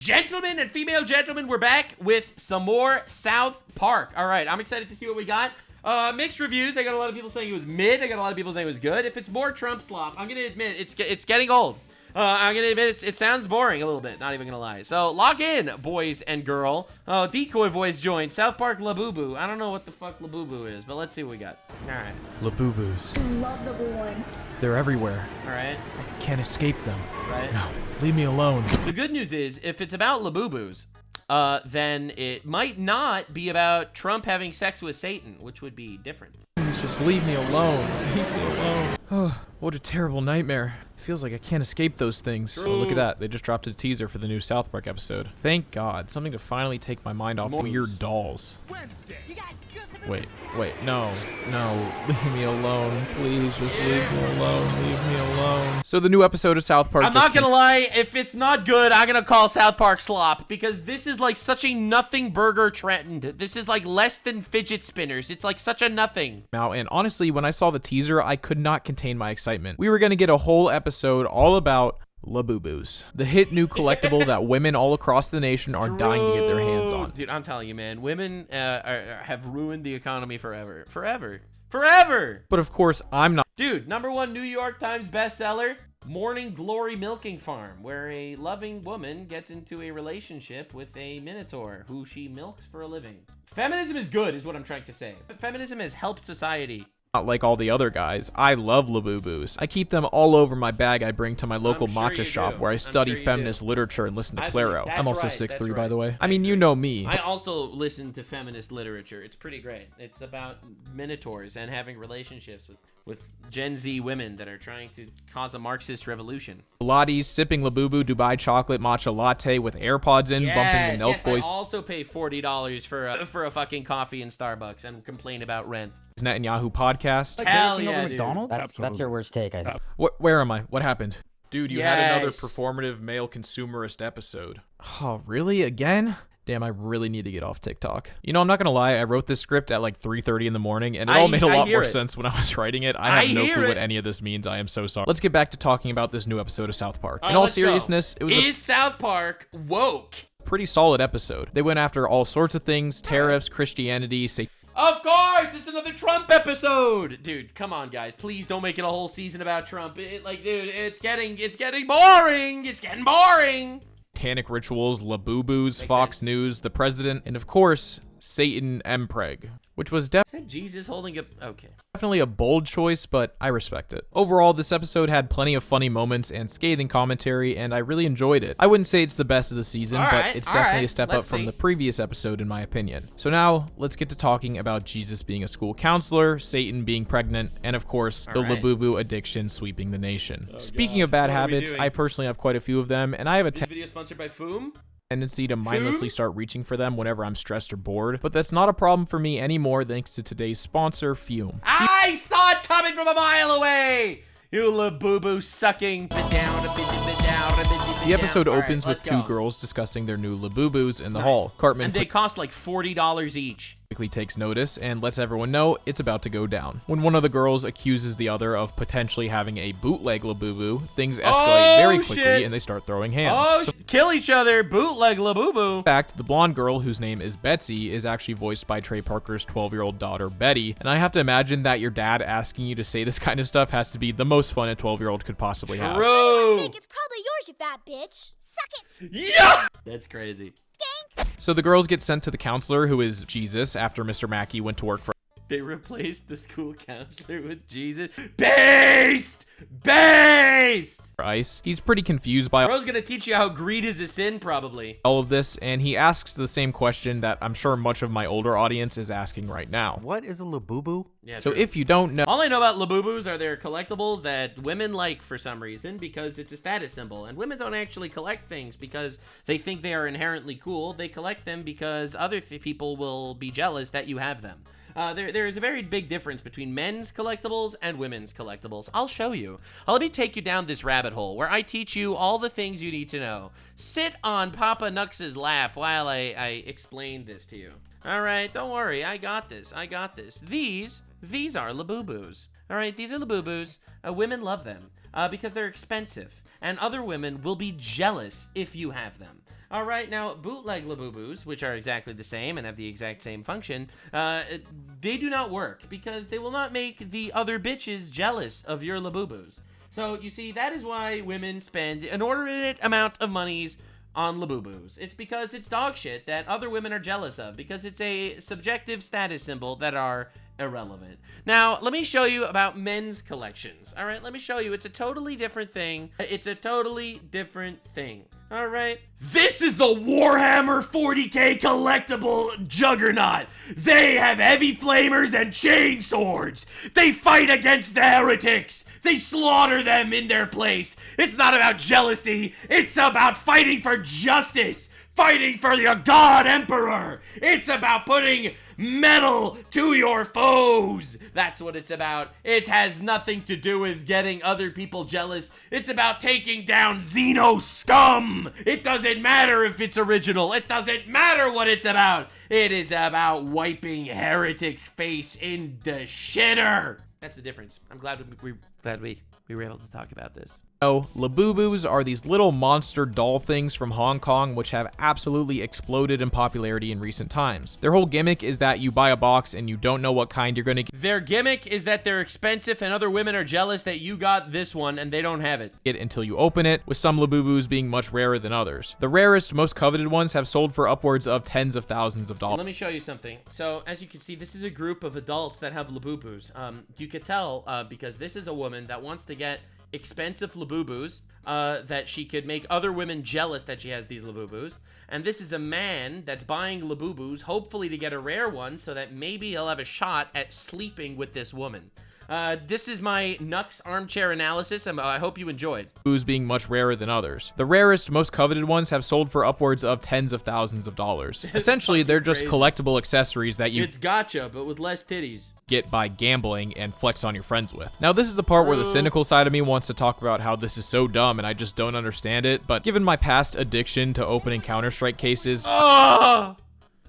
Gentlemen and female gentlemen, we're back with some more South Park. All right, I'm excited to see what we got. Mixed reviews. I got a lot of people saying it was mid. I got a lot of people saying it was good. If it's more Trump slop, I'm gonna admit it's getting old. I'm gonna admit it sounds boring a little bit. Not even gonna lie. So log in, boys and girl. Oh, decoy voice joined. South Park Labubu. I don't know what the fuck Labubu is, but let's see what we got. All right. Labubus. Love the blue one. They're everywhere. All right. I can't escape them. Right. No, leave me alone. The good news is, if it's about Labubus, then it might not be about Trump having sex with Satan, which would be different. Please just leave me alone. Leave me alone. Oh, what a terrible nightmare. It feels like I can't escape those things. Oh, look at that. They just dropped a teaser for the new South Park episode. Thank God. Something to finally take my mind off weird dolls. Wait, no, leave me alone. Please, just leave me alone, leave me alone. So the new episode of South Park I'm not gonna lie, if it's not good, I'm gonna call South Park slop, because this is like such a nothing burger trend. This is like less than fidget spinners. It's like such a nothing. Now, and honestly, when I saw the teaser, I could not contain my excitement. We were gonna get a whole episode all about Labubus, the hit new collectible that women all across the nation are dying to get their hands on. Dude, I'm telling you, man, women have ruined the economy forever. Forever. But of course, I'm not. Dude, #1 New York Times bestseller, Morning Glory Milking Farm, where a loving woman gets into a relationship with a minotaur who she milks for a living. Feminism is good, is what I'm trying to say. Feminism has helped society. Not like all the other guys. I love Labubus. I keep them all over my bag I bring to my local matcha shop where I study feminist literature and listen to Claro. I'm also 6'3", by the way. I mean, you know me. I also listen to feminist literature. It's pretty great. It's about minotaurs and having relationships with Gen Z women that are trying to cause a Marxist revolution. Pilates, sipping Labubu Dubai chocolate matcha latte with AirPods in, bumping the Milk Boys. I also pay $40 for a fucking coffee in Starbucks and complain about rent. Netanyahu podcast. Hell yeah, dude. McDonald's? That's your worst take, I think. Where am I? What happened? Dude, you had another performative male consumerist episode. Oh, really? Again? Damn, I really need to get off TikTok. You know, I'm not gonna lie, I wrote this script at like 3:30 in the morning, and it all made a lot more sense when I was writing it. I have no clue what any of this means. I am so sorry. Let's get back to talking about this new episode of South Park. In all seriousness, it was South Park woke? Pretty solid episode. They went after all sorts of things, tariffs, Christianity, Of course, it's another Trump episode. Dude, come on, guys. Please don't make it a whole season about Trump. Dude, it's getting boring. It's getting boring. Satanic rituals, Labubus, Fox News, the president, and of course, Satan Mpreg, which was Is that Jesus holding a... Okay. Definitely a bold choice, but I respect it. Overall, this episode had plenty of funny moments and scathing commentary, and I really enjoyed it. I wouldn't say it's the best of the season, but it's definitely a step up from the previous episode in my opinion. So now, let's get to talking about Jesus being a school counselor, Satan being pregnant, and of course, the Labubu addiction sweeping the nation. Speaking of bad habits, I personally have quite a few of them, and I have a This video sponsored by Foom? tendency to mindlessly start reaching for them whenever I'm stressed or bored, but that's not a problem for me anymore thanks to today's sponsor, Fume. I saw it coming from a mile away! You Labubu sucking. The episode opens with two girls discussing their new Labubus in the hall. Cartman and they cost like $40 each. Quickly takes notice and lets everyone know it's about to go down. When one of the girls accuses the other of potentially having a bootleg Labubu, things escalate very quickly and they start throwing hands. Kill each other, bootleg Labubu. In fact, the blonde girl, whose name is Betsy, is actually voiced by Trey Parker's 12-year-old daughter, Betty, and I have to imagine that your dad asking you to say this kind of stuff has to be the most fun a 12-year-old could possibly have. True. I think it's probably yours, you fat bitch. Suck it. Yeah! That's crazy. So the girls get sent to the counselor, who is Jesus, after Mr. Mackey went to work for They replaced the school counselor with Jesus. Based! ICE. He's pretty confused by Bro's gonna teach you how greed is a sin, probably. all of this, and he asks the same question that I'm sure much of my older audience is asking right now. What is a Labubu? Yeah, So if you don't know, all I know about Labubus are they're collectibles that women like for some reason because it's a status symbol. And women don't actually collect things because they think they are inherently cool. They collect them because other people will be jealous that you have them. There is a very big difference between men's collectibles and women's collectibles. I'll show you. Let me take you down this rabbit hole where I teach you all the things you need to know. Sit on Papa Nux's lap while I explain this to you. All right, don't worry. I got this. These are Labubus. All right, these are Labubus. Women love them because they're expensive, and other women will be jealous if you have them. All right, now bootleg Labubus, which are exactly the same and have the exact same function, they do not work because they will not make the other bitches jealous of your Labubus. So you see, that is why women spend an inordinate amount of monies on Labubus. It's because it's dog shit that other women are jealous of, because it's a subjective status symbol that are irrelevant. Now, let me show you about men's collections. All right, let me show you. It's a totally different thing. It's a totally different thing. All right. This is the Warhammer 40k collectible juggernaut. They have heavy flamers and chain swords. They fight against the heretics. They slaughter them in their place. It's not about jealousy. It's about fighting for justice. Fighting for the God Emperor. It's about putting metal to your foes. That's what it's about. It has nothing to do with getting other people jealous. It's about taking down Xeno scum. It doesn't matter if it's original. It doesn't matter what it's about. It is about wiping heretics' face in the shitter. That's the difference. I'm glad we were able to talk about this. Oh, Labubus are these little monster doll things from Hong Kong which have absolutely exploded in popularity in recent times. Their whole gimmick is that you buy a box and you don't know what kind you're gonna get. Their gimmick is that they're expensive and other women are jealous that you got this one and they don't have it. Until you open it, with some Labubus being much rarer than others. The rarest, most coveted ones have sold for upwards of tens of thousands of dollars. Let me show you something. So, as you can see, this is a group of adults that have Labubus. You could tell because this is a woman that wants to get expensive Labubus that she could make other women jealous that she has these Labubus. And this is a man that's buying Labubus, hopefully to get a rare one so that maybe he'll have a shot at sleeping with this woman. This is my Nux armchair analysis, and I hope you enjoyed. Labubus being much rarer than others. The rarest, most coveted ones have sold for upwards of tens of thousands of dollars. Essentially, they're just crazy. Collectible accessories that you... It's gotcha, but with less titties. Get by gambling and flex on your friends with. Now, this is the part where the cynical side of me wants to talk about how this is so dumb and I just don't understand it, but given my past addiction to opening Counter-Strike cases...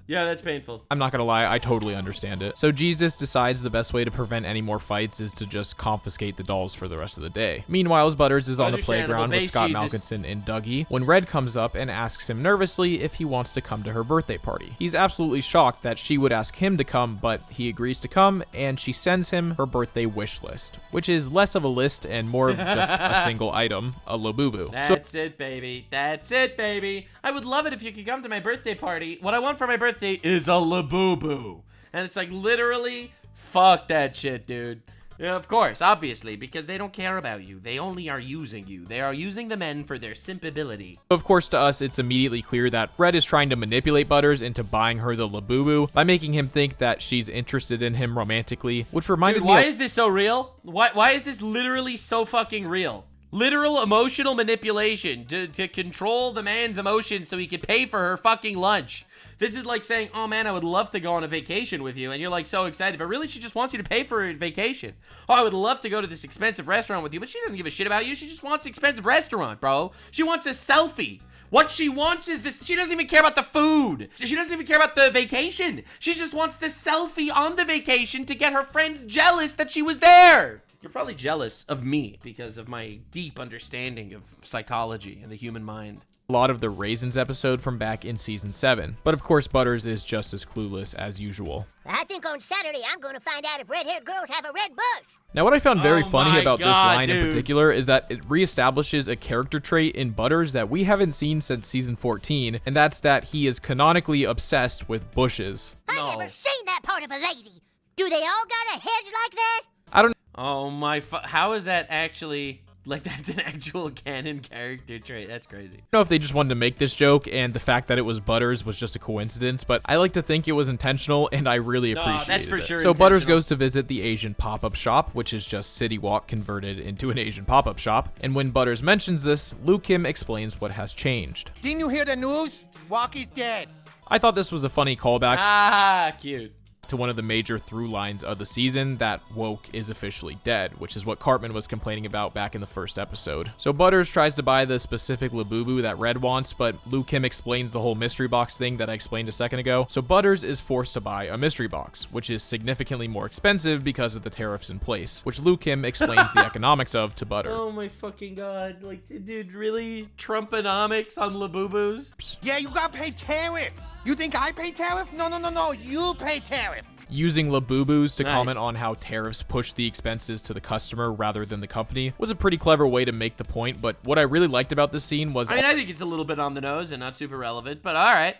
Yeah, that's painful. I'm not gonna lie, I totally understand it. So Jesus decides the best way to prevent any more fights is to just confiscate the dolls for the rest of the day. Meanwhile, Butters is on the playground with Scott Malkinson and Dougie when Red comes up and asks him nervously if he wants to come to her birthday party. He's absolutely shocked that she would ask him to come, but he agrees to come, and she sends him her birthday wish list, which is less of a list and more of just a single item, a Labubu. That's it, baby. That's it, baby. I would love it if you could come to my birthday party. What I want for my birthday is a Labubu. And it's like, literally, fuck that shit, dude. Yeah, of course, obviously, because they don't care about you. They only are using you. They are using the men for their simpability. Of course, to us, it's immediately clear that Red is trying to manipulate Butters into buying her the Labubu by making him think that she's interested in him romantically, which reminded me why is this so real? Why is this literally so fucking real? Literal emotional manipulation to control the man's emotions so he could pay for her fucking lunch. This is like saying, oh man, I would love to go on a vacation with you, and you're like so excited, but really she just wants you to pay for her vacation. Oh, I would love to go to this expensive restaurant with you, but she doesn't give a shit about you. She just wants an expensive restaurant, bro. She wants a selfie. What she wants is this. She doesn't even care about the food. She doesn't even care about the vacation. She just wants the selfie on the vacation to get her friends jealous that she was there. You're probably jealous of me because of my deep understanding of psychology and the human mind. A lot of the Raisins episode from back in season 7. But of course, Butters is just as clueless as usual. I think on Saturday I'm gonna find out if red-haired girls have a red bush. Now, what I found very funny about this line dude. in particular is that it reestablishes a character trait in Butters that we haven't seen since season 14, and that's that he is canonically obsessed with bushes. I've never seen that part of a lady. Do they all got a hedge like that? I don't Oh my, how is that actually, like that's an actual canon character trait? That's crazy. know if they just wanted to make this joke and the fact that it was Butters was just a coincidence, but I like to think it was intentional and I really appreciate it. That's for sure So Butters goes to visit the Asian pop-up shop, which is just City Walk converted into an Asian pop-up shop. And when Butters mentions this, Liu Kim explains what has changed. Didn't you hear the news? Walkie's dead. I thought this was a funny callback Ah, cute. to one of the major through lines of the season, that woke is officially dead, which is what Cartman was complaining about back in the first episode. So Butters tries to buy the specific Labubu that Red wants, but Liu Kim explains the whole mystery box thing that I explained a second ago. So Butters is forced to buy a mystery box, which is significantly more expensive because of the tariffs in place, which Liu Kim explains the economics of to Butter. Oh my fucking god. Like, dude, really? Trumponomics on Labubus? Yeah, you gotta pay tariff. You think I pay tariff? No, you pay tariff. Using Labubus to comment on how tariffs push the expenses to the customer rather than the company was a pretty clever way to make the point, but what I really liked about this scene was... I think it's a little bit on the nose and not super relevant, but alright.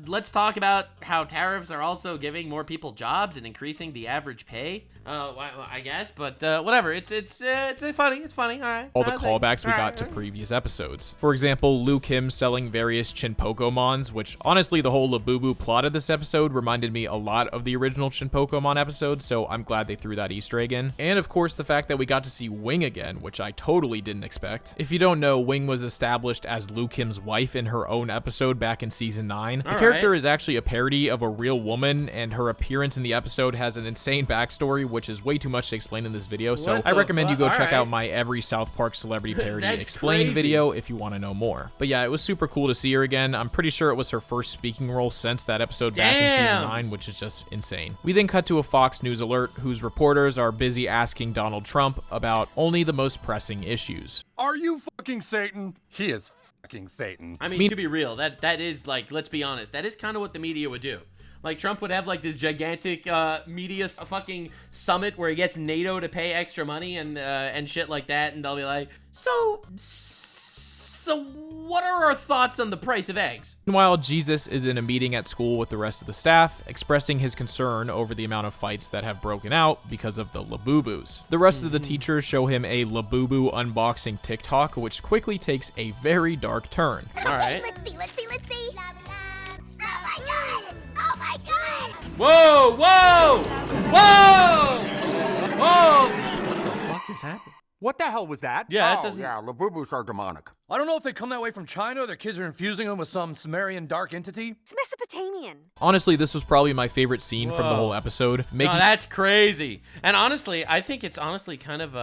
Let's talk about how tariffs are also giving more people jobs and increasing the average pay. I guess, but whatever. It's funny. It's funny. All right. All the callbacks we got to previous episodes. For example, Liu Kim selling various Chinpokomons, which honestly, the whole Labubu plot of this episode reminded me a lot of the original Chinpokomon episode, so I'm glad they threw that Easter egg in. And of course, the fact that we got to see Wing again, which I totally didn't expect. If you don't know, Wing was established as Liu Kim's wife in her own episode back in season 9. The character is actually a parody of a real woman, and her appearance in the episode has an insane backstory, which is way too much to explain in this video, so I recommend you go check out my every South Park celebrity parody explain video if you want to know more. But yeah, it was super cool to see her again. I'm pretty sure it was her first speaking role since that episode back in season 9, which is just insane. We then cut to a Fox News alert whose reporters are busy asking Donald Trump about only the most pressing issues. Are you fucking Satan? He is fucking Satan. I mean, to be real, that is like, let's be honest, that is kind of what the media would do. Like, Trump would have like this gigantic media fucking summit where he gets NATO to pay extra money and shit like that, and they'll be like, so what are our thoughts on the price of eggs? Meanwhile, Jesus is in a meeting at school with the rest of the staff, expressing his concern over the amount of fights that have broken out because of the Labubus. The rest of the teachers show him a Labubu unboxing TikTok, which quickly takes a very dark turn. All right. Let's see. Oh my god! Oh my god! Whoa! What the fuck is happening? What the hell was that? Yeah, it doesn't... yeah, Labubus are demonic. I don't know if they come that way from China or their kids are infusing them with some Sumerian dark entity. It's Mesopotamian. Honestly, this was probably my favorite scene from the whole episode. No, that's crazy. And honestly, I think it's honestly kind of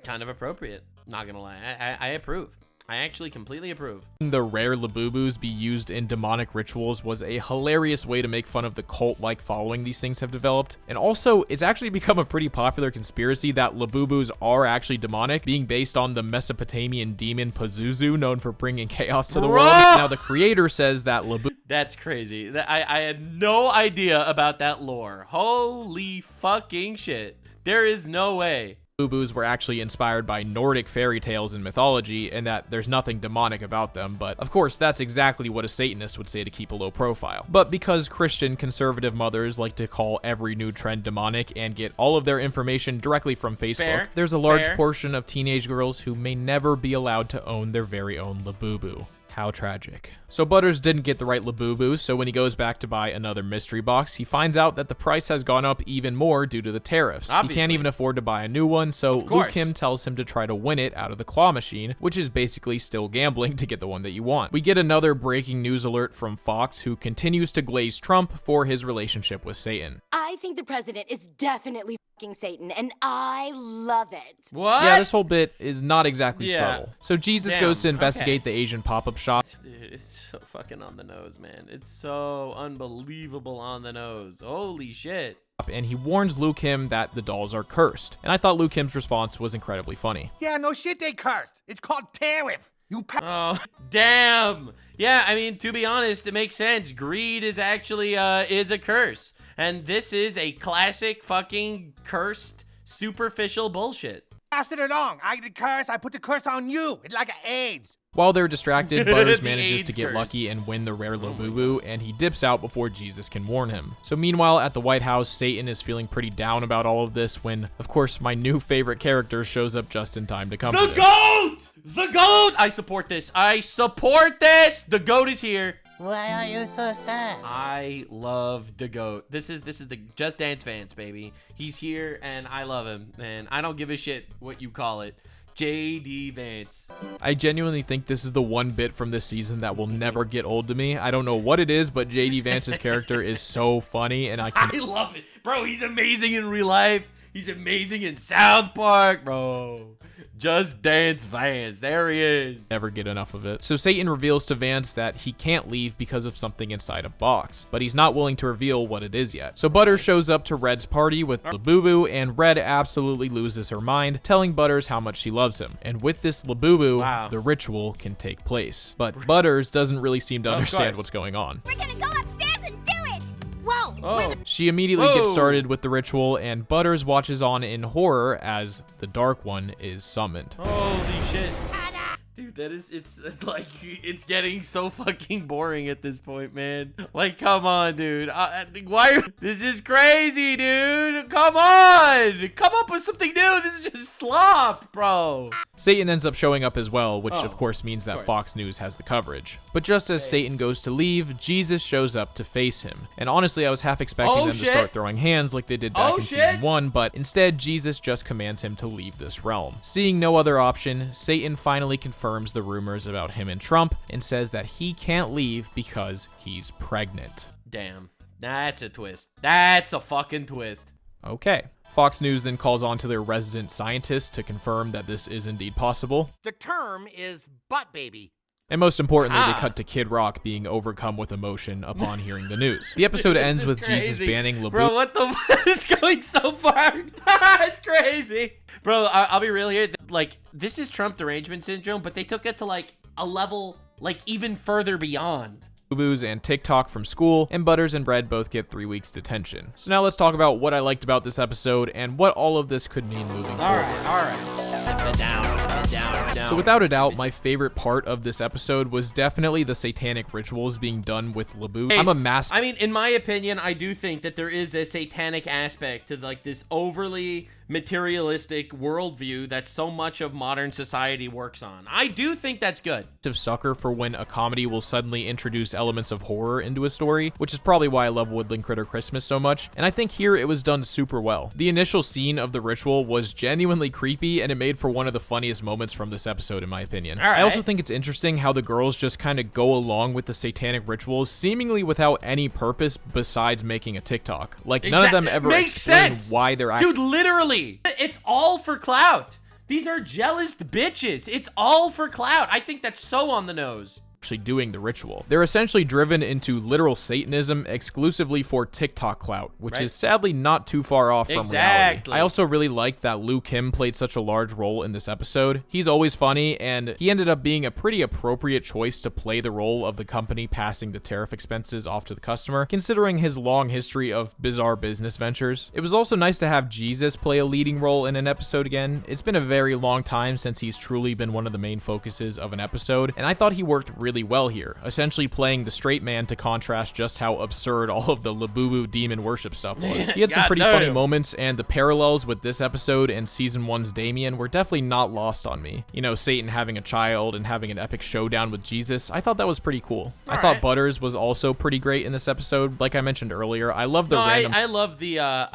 appropriate. Not gonna lie, I approve. I actually completely approve. The rare Labubus be used in demonic rituals was a hilarious way to make fun of the cult-like following these things have developed. And also, it's actually become a pretty popular conspiracy that Labubus are actually demonic, being based on the Mesopotamian demon Pazuzu, known for bringing chaos to the world. Now, the creator says that Labubu... That's crazy. I had no idea about that lore. Holy fucking shit. There is no way. Labubus were actually inspired by Nordic fairy tales and mythology, and that there's nothing demonic about them, but of course that's exactly what a Satanist would say to keep a low profile. But because Christian conservative mothers like to call every new trend demonic and get all of their information directly from Facebook, there's a large portion of teenage girls who may never be allowed to own their very own Labubu. How tragic. So Butters didn't get the right Labubu, so when he goes back to buy another mystery box, he finds out that the price has gone up even more due to the tariffs. Obviously. He can't even afford to buy a new one, so Liu Kim tells him to try to win it out of the claw machine, which is basically still gambling to get the one that you want. We get another breaking news alert from Fox, who continues to glaze Trump for his relationship with Satan. I think the president is definitely fucking Satan, and I love it. What? Yeah, this whole bit is not exactly subtle. So Jesus goes to investigate the Asian pop-up shop. Dude, it's so fucking on the nose, man. It's so unbelievable on the nose. Holy shit. And he warns Liu Kim that the dolls are cursed. And I thought Liu Kim's response was incredibly funny. Yeah, no shit, they cursed. It's called tariff. Oh, damn. Yeah, I mean, to be honest, it makes sense. Greed is actually is a curse. And this is a classic fucking cursed, superficial bullshit. Pass it along. I get the curse. I put the curse on you. It's like an AIDS. While they're distracted, Butters manages to get lucky and win the rare Labubu, and he dips out before Jesus can warn him. So meanwhile, at the White House, Satan is feeling pretty down about all of this when, of course, my new favorite character shows up just in time to comfort him. The GOAT! The GOAT! I support this. I support this! The GOAT is here. Why are you so sad? I love the GOAT. This is the Just Dance fans, baby. He's here, and I love him, and I don't give a shit what you call it. JD Vance. I genuinely think this is the one bit from this season that will never get old to me. I don't know what it is, but JD Vance's character is so funny, and I love it. Bro, he's amazing in real life. He's amazing in South Park, bro. Just Dance Vance. There he is. Never get enough of it. So Satan reveals to Vance that he can't leave because of something inside a box, but he's not willing to reveal what it is yet. So Butters shows up to Red's party with Labubu, and Red absolutely loses her mind, telling Butters how much she loves him. And with this Labubu, the ritual can take place. But Butters doesn't really seem to understand what's going on. We're gonna go upstairs and do it! Whoa! She immediately gets started with the ritual, and Butters watches on in horror as the Dark One is summoned. Holy shit. Dude, it's like, it's getting so fucking boring at this point, man. Like, come on, dude. This is crazy, dude. Come on. Come up with something new. This is just slop, bro. Satan ends up showing up as well, which of course means that Fox News has the coverage. But just as Satan goes to leave, Jesus shows up to face him. And honestly, I was half expecting them to start throwing hands like they did back in season 1, but instead, Jesus just commands him to leave this realm. Seeing no other option, Satan finally confirms the rumors about him and Trump and says that he can't leave because he's pregnant. Damn. That's a twist. That's a fucking twist. Okay. Fox News then calls on to their resident scientist to confirm that this is indeed possible. The term is butt baby. And most importantly, they cut to Kid Rock being overcome with emotion upon hearing the news. The episode ends with Jesus banning Labubu. Bro, what the fuck is going so far? It's crazy. Bro, I'll be real here. Like, this is Trump derangement syndrome, but they took it to, like, a level, like, even further beyond. Labubu's and TikTok from school, and Butters and Red both get 3 weeks detention. So now let's talk about what I liked about this episode and what all of this could mean moving forward. All right. Sit down. So without a doubt, my favorite part of this episode was definitely the satanic rituals being done with Labubu. I'm a master. I mean, in my opinion, I do think that there is a satanic aspect to, like, this overly materialistic worldview that so much of modern society works on. I do think that's good. Sucker for when a comedy will suddenly introduce elements of horror into a story, which is probably why I love Woodland Critter Christmas so much, and I think here it was done super well. The initial scene of the ritual was genuinely creepy, and it made for one of the funniest moments from this episode, in my opinion. I also think it's interesting how the girls just kind of go along with the satanic rituals, seemingly without any purpose besides making a TikTok. Like, none of them ever explain why they're actually— Dude, literally! It's all for clout. These are jealous bitches. It's all for clout. I think that's so on the nose. Actually doing the ritual. They're essentially driven into literal Satanism exclusively for TikTok clout, which is sadly not too far off from reality. I also really liked that Liu Kim played such a large role in this episode. He's always funny, and he ended up being a pretty appropriate choice to play the role of the company passing the tariff expenses off to the customer, considering his long history of bizarre business ventures. It was also nice to have Jesus play a leading role in an episode again. It's been a very long time since he's truly been one of the main focuses of an episode, and I thought he worked really well here, essentially playing the straight man to contrast just how absurd all of the Labubu demon worship stuff was. He had some pretty funny moments, and the parallels with this episode and season 1's Damien were definitely not lost on me. You know, Satan having a child and having an epic showdown with Jesus, I thought that was pretty cool. I thought Butters was also pretty great in this episode. Like I mentioned earlier, I love the random— I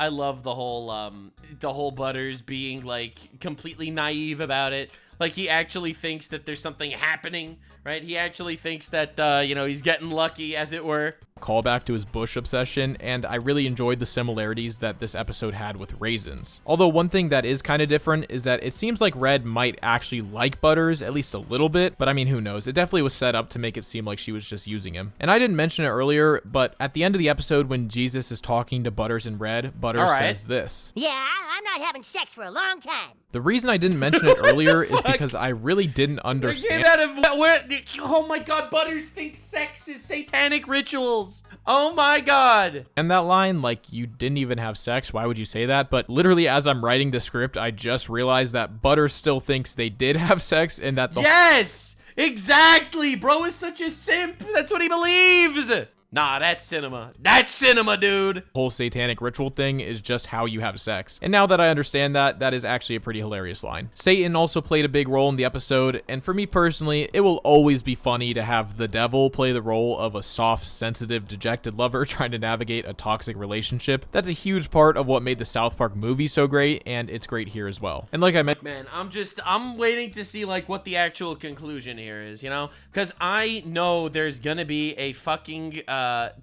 love the whole Butters being, like, completely naive about it. Like, he actually thinks that there's something happening, right? He actually thinks that, you know, he's getting lucky, as it were. Callback to his bush obsession, and I really enjoyed the similarities that this episode had with raisins. Although one thing that is kind of different is that it seems like Red might actually like Butters, at least a little bit, but I mean, who knows? It definitely was set up to make it seem like she was just using him. And I didn't mention it earlier, but at the end of the episode when Jesus is talking to Butters and Red, Butters says this. Yeah, I'm not having sex for a long time. The reason I didn't mention it earlier is because I really didn't understand— Oh my god, Butters thinks sex is satanic rituals. Oh my god. And that line, like, you didn't even have sex, why would you say that? But literally as I'm writing the script, I just realized that Butters still thinks they did have sex, and that the— Yes! Exactly! Bro is such a simp. That's what he believes. Nah, that's cinema. That's cinema, dude. The whole satanic ritual thing is just how you have sex. And now that I understand that, that is actually a pretty hilarious line. Satan also played a big role in the episode, and for me personally, it will always be funny to have the devil play the role of a soft, sensitive, dejected lover trying to navigate a toxic relationship. That's a huge part of what made the South Park movie so great, and it's great here as well. And like I mentioned, man, I'm waiting to see like what the actual conclusion here is, you know, because I know there's gonna be a fucking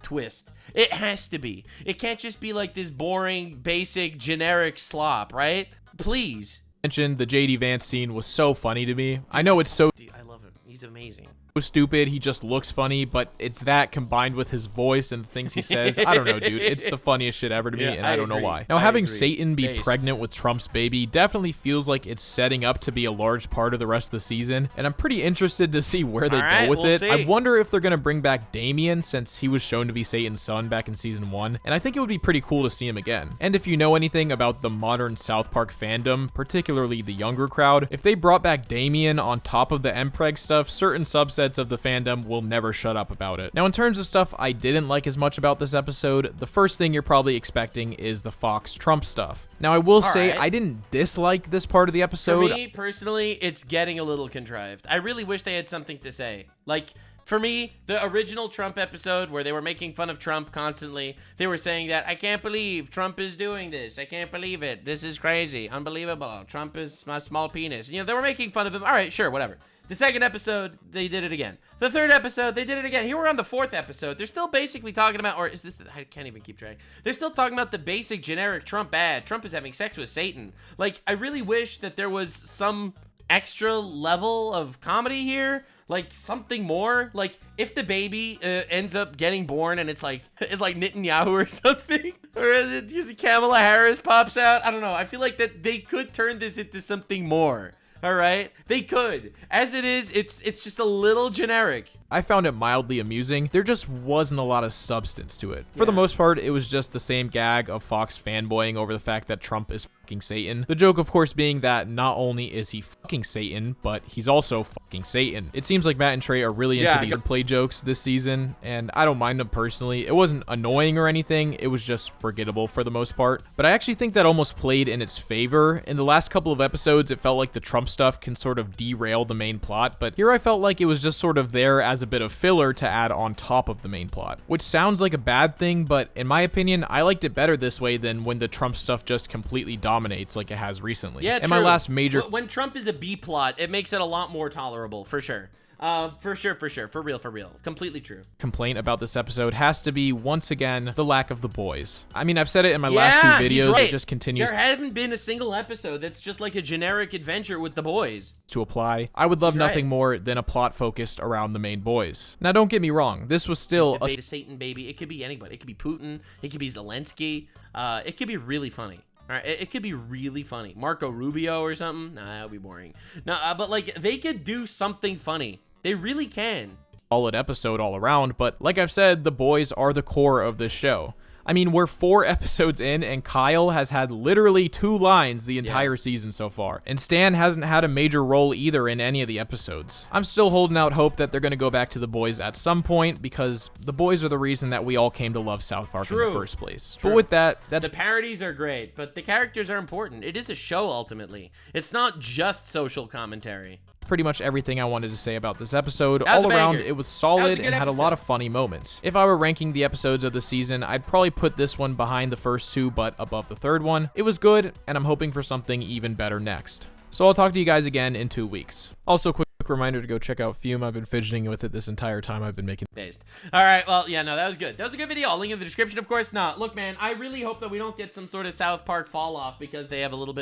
twist. It has to be. It can't just be like this boring, basic, generic slop, right? Please. The JD Vance scene was so funny to me. I know it's so... Dude, I love him. He's amazing. Stupid, he just looks funny, but it's that combined with his voice and the things he says. I don't know, dude. It's the funniest shit ever to me, and I don't know why. Now, having Satan be pregnant with Trump's baby definitely feels like it's setting up to be a large part of the rest of the season, and I'm pretty interested to see where they go with it. I wonder if they're gonna bring back Damien, since he was shown to be Satan's son back in season 1, and I think it would be pretty cool to see him again. And if you know anything about the modern South Park fandom, particularly the younger crowd, if they brought back Damien on top of the Mpreg stuff, certain subsets of the fandom will never shut up about it. Now, in terms of stuff I didn't like as much about this episode, the first thing you're probably expecting is the Fox Trump stuff. Now, I will say I didn't dislike this part of the episode. For me, personally, it's getting a little contrived. I really wish they had something to say. Like, for me, the original Trump episode where they were making fun of Trump constantly, they were saying that, I can't believe Trump is doing this. I can't believe it. This is crazy. Unbelievable. Trump is a small penis. You know, they were making fun of him. All right, sure, whatever. The second episode, they did it again. The third episode, they did it again. Here we're on the fourth episode. They're still basically talking about, or is this, I can't even keep track. They're still talking about the basic generic Trump ad. Trump is having sex with Satan. Like, I really wish that there was some extra level of comedy here. Like, something more. Like, if the baby ends up getting born and it's like Netanyahu or something, or is it Kamala Harris pops out? I don't know. I feel like that they could turn this into something more. All right, they could. As it is, it's just a little generic. I found it mildly amusing. There just wasn't a lot of substance to it. For the most part, it was just the same gag of Fox fanboying over the fact that Trump is fucking Satan. The joke, of course, being that not only is he fucking Satan, but he's also fucking Satan. It seems like Matt and Trey are really into the play jokes this season, and I don't mind them personally. It wasn't annoying or anything. It was just forgettable for the most part. But I actually think that almost played in its favor. In the last couple of episodes, it felt like the Trump stuff can sort of derail the main plot, but here I felt like it was just sort of there as a bit of filler to add on top of the main plot, which sounds like a bad thing, but in my opinion, I liked it better this way than when the Trump stuff just completely dominates like it has recently. Yeah, and my last major... When Trump is a B plot, it makes it a lot more tolerable, for sure. For sure. For real. Completely true. Complaint about this episode has to be, once again, the lack of the boys. I mean, I've said it in my last two videos. It just continues. There hasn't been a single episode that's just like a generic adventure with the boys. To apply. I would love nothing more than a plot focused around the main boys. Now, don't get me wrong. This was still a Satan baby. It could be anybody. It could be Putin. It could be Zelensky. It could be really funny. All right, it could be really funny. Marco Rubio or something. Nah, that would be boring. No, but like they could do something funny. They really can. Solid episode all around, but like I've said, the boys are the core of this show. I mean, we're 4 episodes in, and Kyle has had literally 2 lines the entire season so far. And Stan hasn't had a major role either in any of the episodes. I'm still holding out hope that they're going to go back to the boys at some point, because the boys are the reason that we all came to love South Park in the first place. But with that, the parodies are great, but the characters are important. It is a show, ultimately. It's not just social commentary. Pretty much everything I wanted to say about this episode. All around, it was solid and had a lot of funny moments. If I were ranking the episodes of the season, I'd probably put this one behind the first 2, but above the third one. It was good, and I'm hoping for something even better next. So I'll talk to you guys again in 2 weeks. Also, quick reminder to go check out Fume. I've been fidgeting with it this entire time I've been making. Based. All right, well, yeah, no, that was good. That was a good video. I'll link in the description, of course. Nah, look, man, I really hope that we don't get some sort of South Park fall off because they have a little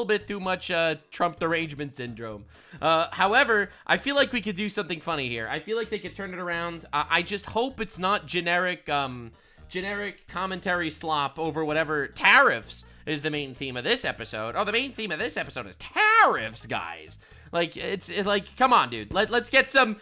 bit too much Trump derangement syndrome. However, I feel like we could do something funny here. I feel like they could turn it around. I just hope it's not generic commentary slop over whatever. Tariffs is the main theme of this episode. Oh, the main theme of this episode is tariffs, guys. Like, it's like, come on, dude. Let's get some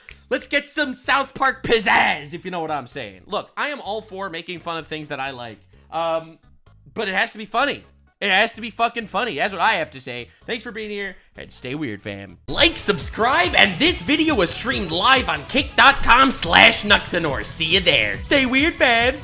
South Park pizzazz, if you know what I'm saying. Look, I am all for making fun of things that I like. But it has to be funny. It has to be fucking funny. That's what I have to say. Thanks for being here, and stay weird, fam. Like, subscribe, and this video was streamed live on kick.com/Nuxanor. See you there. Stay weird, fam.